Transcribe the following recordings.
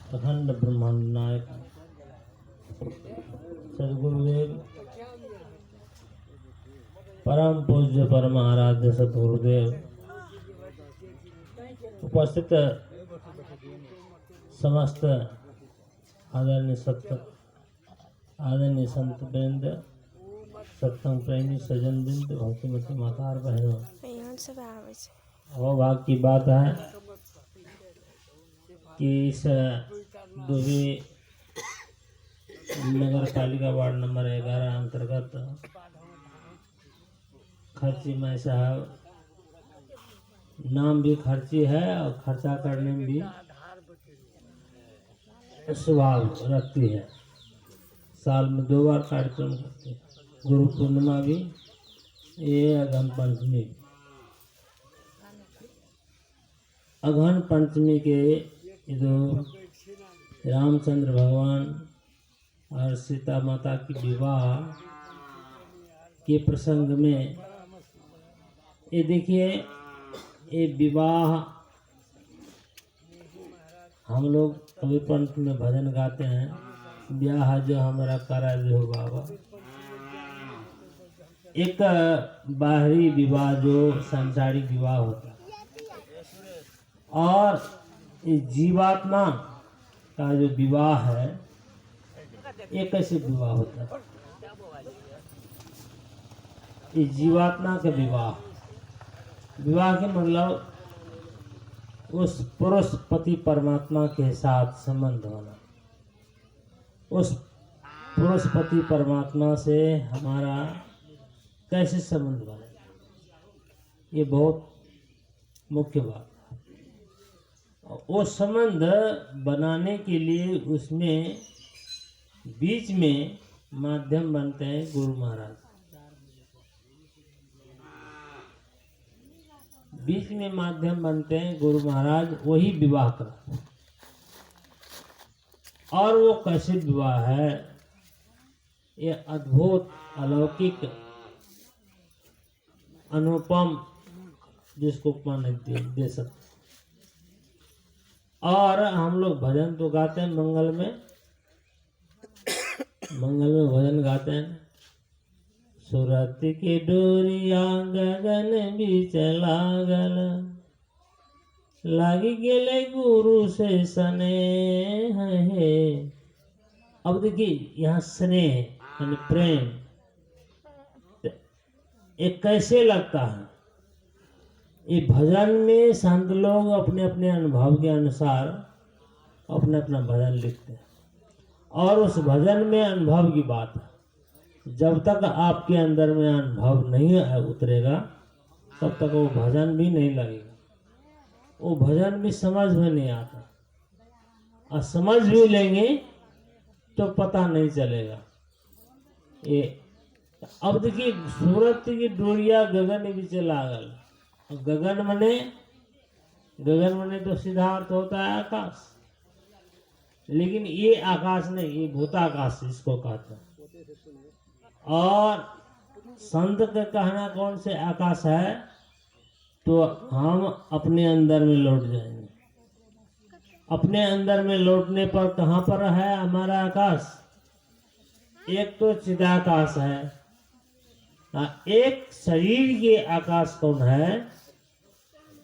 अखंड ब्रह्मांड नायक सदगुरुदेव परम पूज्य परम आराध्य सदगुरुदेव, उपस्थित समस्त आदरणीय संत वृंद, सत्संग प्रेमी सज्जन वृंद, भक्तिमती माता और बहनों, भाग की बात है कि इस दुबी नगर पालिका वार्ड नंबर 11 अंतर्गत खर्ची में साहब, नाम भी खर्ची है और खर्चा करने में भी स्वभाव रखती है। साल में 2 बार कार्यक्रम करती है, गुरु पूर्णिमा भी, ये अगहन पंचमी। अगहन पंचमी के जो रामचंद्र भगवान और सीता माता की विवाह के प्रसंग में, ये देखिए, ये विवाह हम लोग कवि पंथ में भजन गाते हैं, ब्याह जो हमारा करा जो हो बाबा। एक बाहरी विवाह जो सांसारिक विवाह होता है, और इस जीवात्मा का जो विवाह है, ये कैसे विवाह होता है? इस जीवात्मा का विवाह के मतलब उस पुरुष पति परमात्मा के साथ संबंध होना। उस पुरुष पति परमात्मा से हमारा कैसे संबंध बनेगा, ये बहुत मुख्य बात है। वो संबंध बनाने के लिए उसमें बीच में माध्यम बनते हैं गुरु महाराज। बीच में माध्यम बनते हैं गुरु महाराज, वही विवाह करते हैं। और वो कैसे विवाह है, ये अद्भुत, अलौकिक, अनुपम, जिसको उपमा दे सकते। और हम लोग भजन तो गाते हैं, मंगल में भजन गाते हैं। सुरत की डोरिया गगन बीच लागल, लागी गेले गुरु से स्नेह है। अब देखिए, यहाँ स्नेह यानी प्रेम, ये कैसे लगता है? ये भजन में संत लोग अपने अपने अनुभव के अनुसार अपना अपना भजन लिखते हैं, और उस भजन में अनुभव की बात है। जब तक आपके अंदर में अनुभव नहीं उतरेगा, तब तक वो भजन भी नहीं लगेगा, वो भजन भी समझ में नहीं आता। और समझ भी लेंगे तो पता नहीं चलेगा। ये अब देखिए, सूरत की डोरिया गगन बीच लागल। गगन मने तो सीधा अर्थ होता है आकाश, लेकिन ये आकाश नहीं, ये भूताकाश इसको कहते हैं। और संत का कहना कौन से आकाश है, तो हम अपने अंदर में लौट जाएंगे। अपने अंदर में लौटने पर कहाँ पर है हमारा आकाश? एक तो चिदाकाश है, एक शरीर के आकाश कौन है,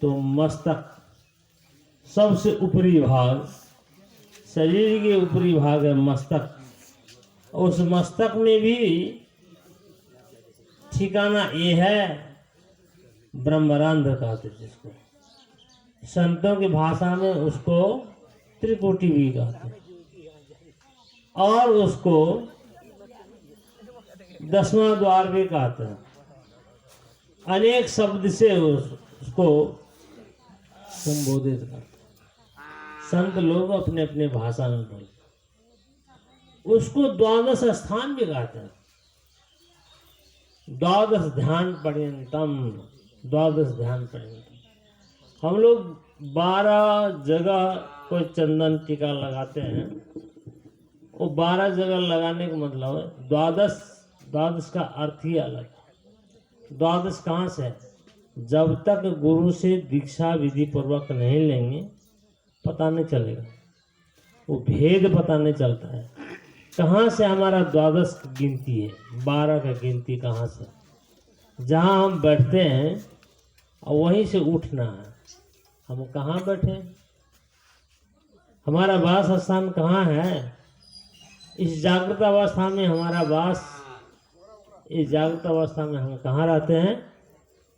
तो मस्तक, सबसे ऊपरी भाग, शरीर के ऊपरी भाग है मस्तक। उस मस्तक में भी ठिकाना ये है, ब्रह्मरंध्र कहते जिसको, संतों की भाषा में उसको त्रिकुटी भी कहते हैं, और उसको 10वां द्वार भी कहते हैं। अनेक शब्द से उसको संबोधित करते हैं संत लोग अपने अपने भाषा में बोलते। उसको द्वादश स्थान भी कहते हैं, द्वादश ध्यान पर्यंतम, द्वादश ध्यान पर्यंतम। हम लोग 12 जगह कोई चंदन टीका लगाते हैं, वो 12 जगह लगाने का मतलब है द्वादश। द्वादश का अर्थ ही अलग है। द्वादश कहाँ से है? जब तक गुरु से दीक्षा विधि पूर्वक नहीं लेंगे, पता नहीं चलेगा। वो भेद पता नहीं चलता है। कहाँ से हमारा द्वादश की गिनती है, 12 का गिनती कहाँ से? जहाँ हम बैठते हैं और वहीं से उठना है। हम कहाँ बैठे, हमारा वास स्थान कहाँ है? इस जागृत अवस्था में हमारा वास, इस जागृत अवस्था में हम कहाँ रहते हैं?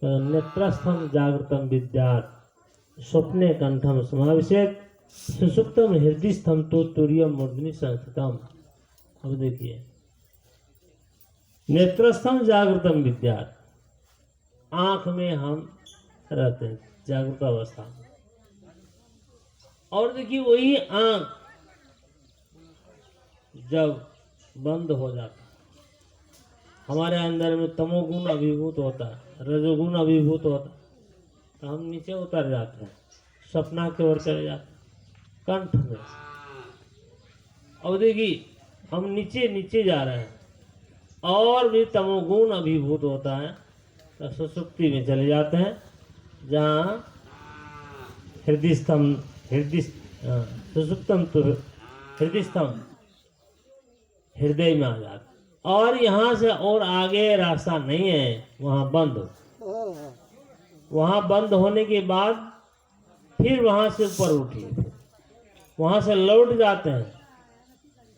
तो नेत्रस्थम जागृतम विद्यात् स्वप्ने कंठम समाविशेत सुसुप्तम हृदयस्थम तो तुर्यम मूर्धनि संस्थितम। अब देखिए, नेत्रस्थम जागृतम विद्यात्, आंख में हम रहते हैं जागृत अवस्था में। और देखिए वही आंख जब बंद हो जाता है, हमारे अंदर में तमोगुण अभिभूत होता है, रजोगुण अभिभूत होता है, तो हम नीचे उतर जाते हैं, सपना की ओर चले जाते हैं कंठ में। अब देखिए हम नीचे नीचे जा रहे हैं और भी तमोगुण अभिभूत होता है, तो सुसुप्ति में चले जाते हैं, जहाँ हृदयस्थम सुसुप्तम तो हृदयस्थम हृदय में आ जाता। और यहाँ से और आगे रास्ता नहीं है, वहाँ बंद हो। वहाँ बंद होने के बाद फिर वहाँ से ऊपर उठिए, वहाँ से लौट जाते हैं,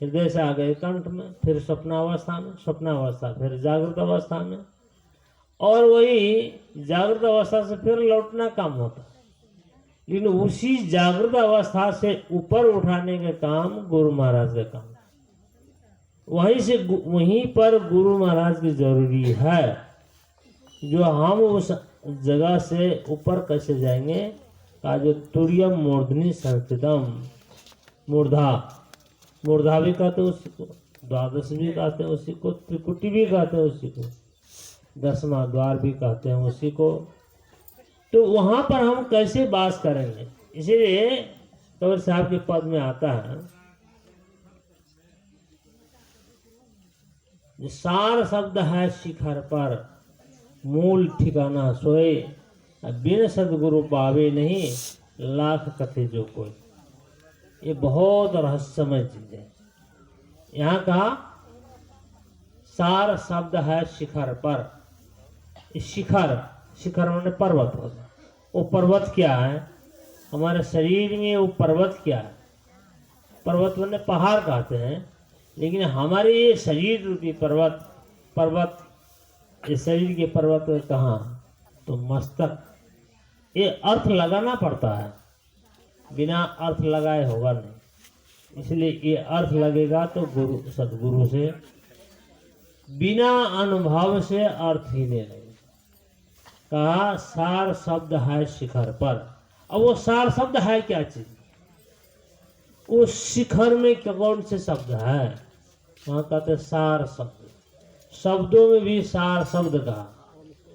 हृदय से आ गए कंठ में, फिर स्वप्नावस्था में, स्वप्नावस्था फिर जागृत अवस्था में, और वही जागृत अवस्था से फिर लौटना काम होता है। लेकिन उसी जागृत अवस्था से ऊपर उठाने का काम गुरु महाराज का काम, वहीं पर गुरु महाराज की जरूरी है। जो हम उस जगह से ऊपर कैसे जाएंगे का जो तुर्यम मूर्धनि संस्थितम, मूर्धा, मूर्धा भी कहते हैं उसी को, द्वादश भी कहते हैं उसी को, त्रिकुटी भी कहते हैं उसी को, 10वां द्वार भी कहते हैं उसी को। तो वहां पर हम कैसे वास करेंगे? इसीलिए कबीर साहब के पद में आता है, सार शब्द है शिखर पर, मूल ठिकाना सोए, बिन सदगुरु पावे नहीं, लाख कथे जो कोई। ये बहुत रहस्यमय चीज है। यहाँ का सार शब्द है शिखर पर। शिखर, शिखर माने पर्वत होता है। वो पर्वत क्या है? हमारे शरीर में वो पर्वत क्या है? पर्वत माने पहाड़ कहते हैं, लेकिन हमारे ये शरीर रूपी पर्वत, ये शरीर के पर्वत कहाँ? तो मस्तक। ये अर्थ लगाना पड़ता है, बिना अर्थ लगाए होगा नहीं। इसलिए ये अर्थ लगेगा तो गुरु सदगुरु से, बिना अनुभव से अर्थ ही नहीं लगेगा। कहा सार शब्द है शिखर पर। अब वो सार शब्द है क्या चीज? उस शिखर में कौन से शब्द है? वहां कहते सार शब्द। शब्दों में भी सार शब्द कहा,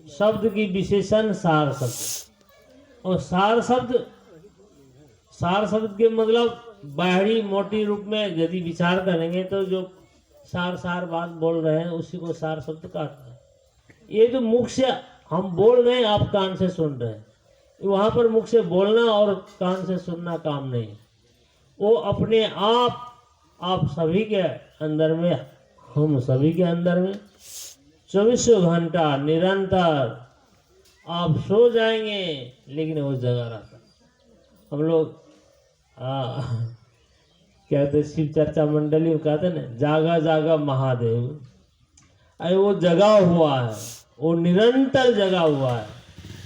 शब्द की विशेषण सार शब्द। और सार शब्द के मतलब बाहरी मोटी रूप में यदि विचार करेंगे तो जो सार बात बोल रहे हैं उसी को सार शब्द कहते हैं। ये जो मुख से हम बोल रहे हैं, आप कान से सुन रहे हैं, वहां पर मुख से बोलना और कान से सुनना काम नहीं। वो अपने आप सभी के अंदर में, हम सभी के अंदर में 24 घंटा निरंतर आप सो जाएंगे लेकिन वो जगा रहता। हम लोग कहते शिव चर्चा मंडली में कहते ना, जागा जागा महादेव। अरे वो जगा हुआ है, वो निरंतर जगा हुआ है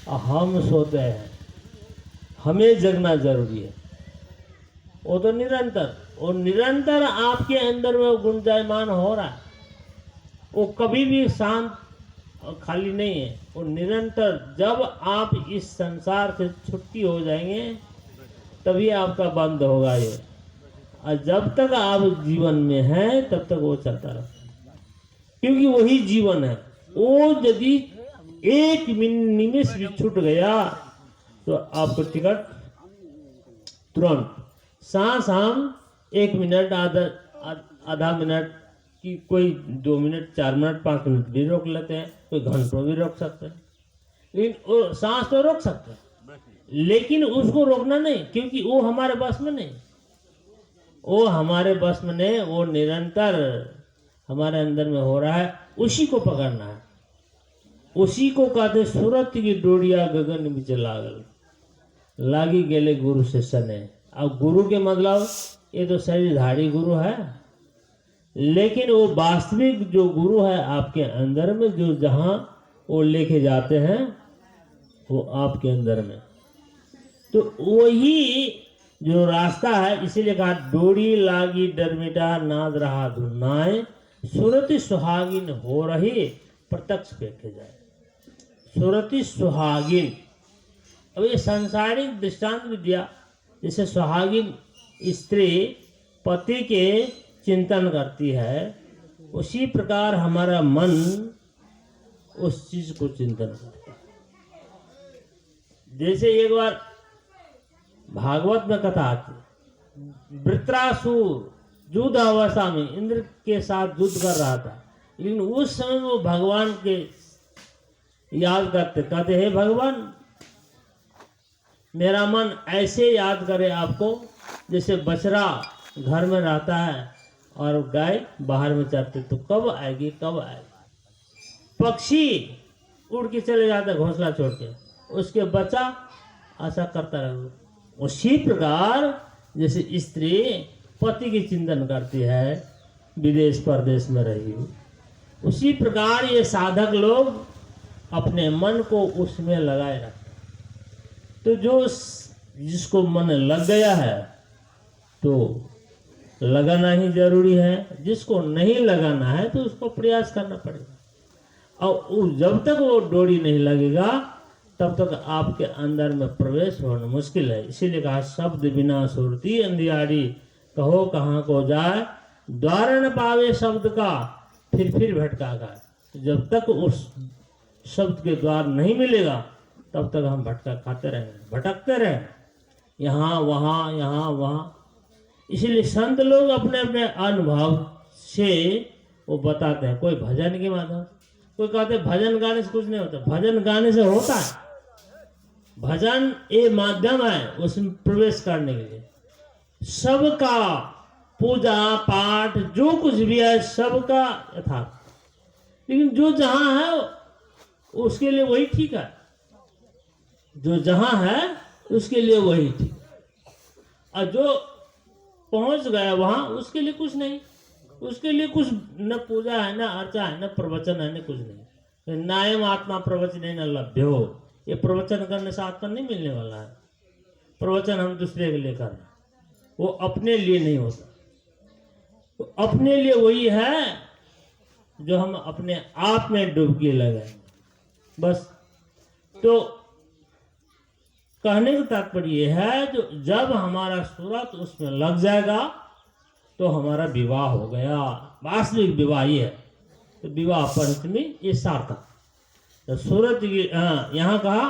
और हम सोते हैं। हमें जगना जरूरी है। वो तो निरंतर आपके अंदर में गुंजायमान हो रहा है। वो कभी भी शांत और खाली नहीं है। वो निरंतर, जब आप इस संसार से छुट्टी हो जाएंगे तभी आपका बंद होगा ये। और जब तक आप जीवन में हैं तब तक वो चलता रहता है, क्योंकि वही जीवन है। वो यदि एक निमिष भी छूट गया तो आपको टिकट तुरंत, सांस हम 1 मिनट, आधा मिनट की, कोई 2 मिनट, 4 मिनट, 5 मिनट भी रोक लेते हैं, कोई घंटों भी रोक सकते हैं। लेकिन सांस तो रोक सकते हैं, लेकिन उसको रोकना नहीं, क्योंकि वो हमारे बस में नहीं। वो हमारे बस में नहीं, वो निरंतर हमारे अंदर में हो रहा है, उसी को पकड़ना है। उसी को कहते सूरत की डोरिया गगन में लागल, लागी गेले गुरु से सने। अब गुरु के मतलब ये तो शरीरधारी गुरु है, लेकिन वो वास्तविक जो गुरु है आपके अंदर में, जो जहाँ वो लेके जाते हैं वो आपके अंदर में, तो वही जो रास्ता है। इसीलिए कहा डोरी लागी डरमिटा नाद रहा धुनाए, सुरति सुहागिन हो रही प्रत्यक्ष देखे जाए। सुरति सुहागिन, अब ये सांसारिक दृष्टांत भी दिया, जैसे सुहागिन स्त्री पति के चिंतन करती है, उसी प्रकार हमारा मन उस चीज को चिंतन करता है। जैसे एक बार भागवत में कथा आती, वृत्रासुर युद्ध अवस्था में इंद्र के साथ युद्ध कर रहा था, लेकिन उस समय वो भगवान के याद करते, कहते हे भगवान, मेरा मन ऐसे याद करे आपको जैसे बछड़ा घर में रहता है और गाय बाहर में चरते, तो कब आएगी कब आएगी। पक्षी उड़ के चले जाते घोंसला छोड़ के, उसके बच्चा आशा करता रहे। उसी प्रकार जैसे स्त्री पति की चिंतन करती है विदेश परदेश में रही, उसी प्रकार ये साधक लोग अपने मन को उसमें लगाए रखते। तो जो जिसको मन लग गया है तो लगाना ही जरूरी है, जिसको नहीं लगाना है तो उसको प्रयास करना पड़ेगा। और जब तक वो डोरी नहीं लगेगा तब तक आपके अंदर में प्रवेश होना मुश्किल है। इसीलिए कहा शब्द बिना सुरती अंधियारी, कहो कहाँ को जाए द्वार न पावे शब्द का, फिर भटका गाए। जब तक उस शब्द के द्वार नहीं मिलेगा तब तक हम भटका खाते रहेंगे, भटकते रहेंगे, यहाँ वहाँ। इसलिए संत लोग अपने अपने अनुभव से वो बताते हैं। कोई भजन के माध्यम, कोई कहते हैं भजन गाने से कुछ नहीं होता, भजन गाने से होता है। भजन ये माध्यम है उसमें प्रवेश करने के लिए। सबका पूजा पाठ जो कुछ भी है सबका यथार्थ, लेकिन जो जहाँ है उसके लिए वही ठीक है, जो जहाँ है उसके लिए वही ठीक, और जो पहुंच गया वहां उसके लिए कुछ नहीं। उसके लिए कुछ न पूजा है, न अर्चा है, न प्रवचन है, न कुछ नहीं। नायम आत्मा प्रवचन न लभ्य हो, ये प्रवचन करने से आत्मा नहीं मिलने वाला है। प्रवचन हम दूसरे के लिए कर रहे हैं, वो अपने लिए नहीं होता। तो अपने लिए वही है जो हम अपने आप में डुबकी लगाए बस। तो कहने का तात्पर्य यह है, जो जब हमारा सूरत उसमें लग जाएगा तो हमारा विवाह हो गया। वास्तविक विवाह ये है। तो विवाह पंचमी ये सार्थक। तो सूरत यहाँ कहा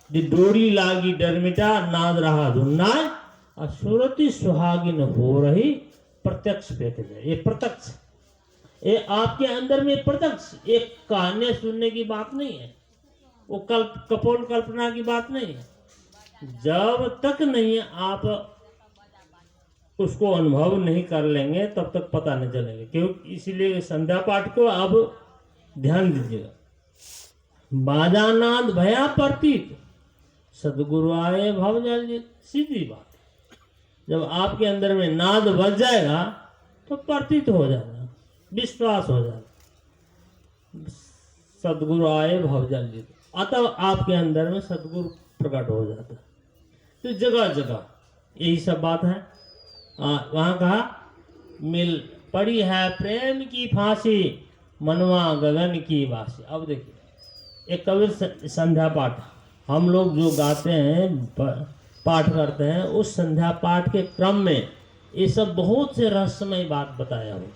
डोरी लागी डरमिटा नाद रहा धुन्नाय, और सूरती सुहागिन हो रही प्रत्यक्ष देखे जाए। ये प्रत्यक्ष, ये आपके अंदर में प्रत्यक्ष, एक कहने सुनने की बात नहीं है, वो कपोल कल्पना की बात नहीं है। जब तक नहीं आप उसको अनुभव नहीं कर लेंगे तब तक पता नहीं चलेगा। क्योंकि इसीलिए संध्या पाठ को अब ध्यान दीजिएगा। बाजानाद भया प्रतीत सदगुरु आए भव जल जीत, सीधी बात। जब आपके अंदर में नाद बज जाएगा तो प्रतीत हो जाएगा, विश्वास हो जाएगा, सदगुरु आए भव जल जीत, अतः आपके अंदर में सदगुरु प्रकट हो जाता है। तो जगह जगह यही सब बात है। वहाँ कहा मिल पड़ी है प्रेम की फांसी, मनवा गगन की वासी। अब देखिए एक कबीर संध्या पाठ हम लोग जो गाते हैं, पाठ करते हैं, उस संध्या पाठ के क्रम में ये सब बहुत से रहस्यमय बात बताया हो।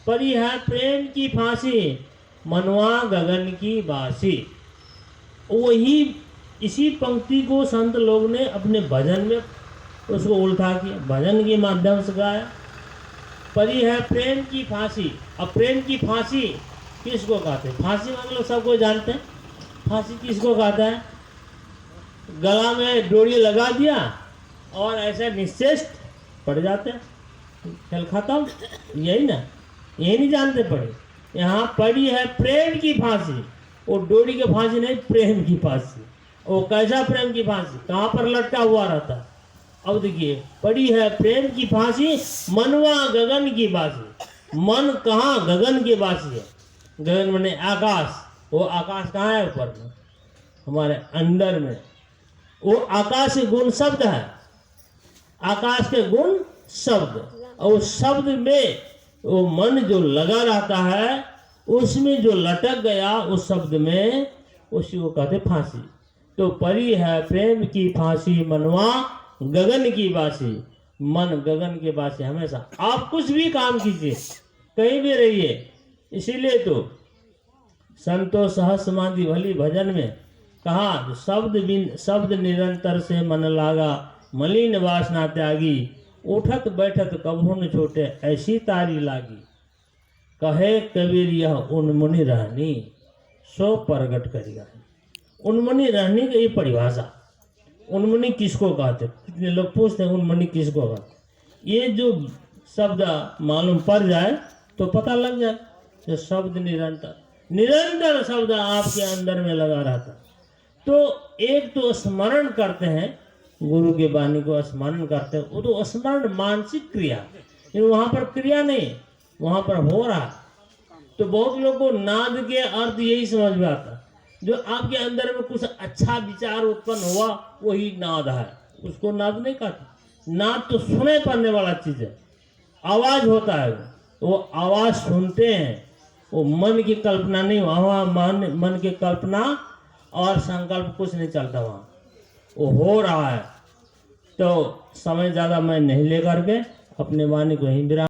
पड़ी है प्रेम की फांसी, मनवा गगन की बासी। वही इसी पंक्ति को संत लोग ने अपने भजन में उसको उल्टा किया, भजन के माध्यम से गाया। परी है प्रेम की फांसी। अब प्रेम की फांसी किसको कहते हैं? फांसी मतलब सबको जानते हैं। फांसी किसको कहता है? गला में डोरी लगा दिया और ऐसे निश्चेष्ट पड़ जाते हैं। खेल खत्म, यही ना, यही नहीं जानते पड़े। यहाँ पड़ी है प्रेम की फांसी, वो डोरी की फांसी नहीं, प्रेम की फांसी। वो कैसा प्रेम की फांसी, कहाँ पर लटका हुआ रहता। अब देखिए, पड़ी है प्रेम की फांसी, मनवा गगन की बासी। मन कहाँ, गगन की बासी है। गगन माने आकाश, वो आकाश कहाँ है, ऊपर में, हमारे अंदर में। वो आकाश के गुण शब्द है, आकाश के गुण शब्द, और उस शब्द में वो मन जो लगा रहता है, उसमें जो लटक गया उस शब्द में, उसी को कहते फांसी। तो परी है प्रेम की फांसी, मनवा गगन की बासी। मन गगन के बासी। हमेशा आप कुछ भी काम कीजिए, कहीं भी रहिए। इसीलिए तो संतो सहज समाधि भली भजन में कहा, शब्द निरंतर से मन लागा, मलिन वासना त्यागी, उठत बैठत कभू न छूटे, ऐसी तारी लागी। कहे कबीर यह उन्मुनि रहनी, सो प्रगट करिया। उन्मुनि रहनी की ये परिभाषा, उन्मुनि किसको कहते, कितने लोग पूछते हैं उन्मुनि किसको कहते। ये जो शब्द मालूम पड़ जाए तो पता लग जाए, जो शब्द निरंतर शब्द आपके अंदर में लगा रहता। तो एक तो स्मरण करते हैं, गुरु के वाणी को स्मरण करते हैं, वो तो स्मरण मानसिक क्रिया, वहां पर क्रिया नहीं, वहां पर हो रहा। तो बहुत लोगों को नाद के अर्थ यही समझ में आता, जो आपके अंदर में कुछ अच्छा विचार उत्पन्न हुआ वही नाद है, उसको नाद नहीं कहते। नाद तो सुने पड़ने वाला चीज है, आवाज होता है, वो आवाज सुनते हैं, वो मन की कल्पना नहीं, वहाँ मन की कल्पना और संकल्प कुछ नहीं चलता, वहाँ वो हो रहा है। तो समय ज़्यादा मैं नहीं लेकर के अपने वाणी को ही विराम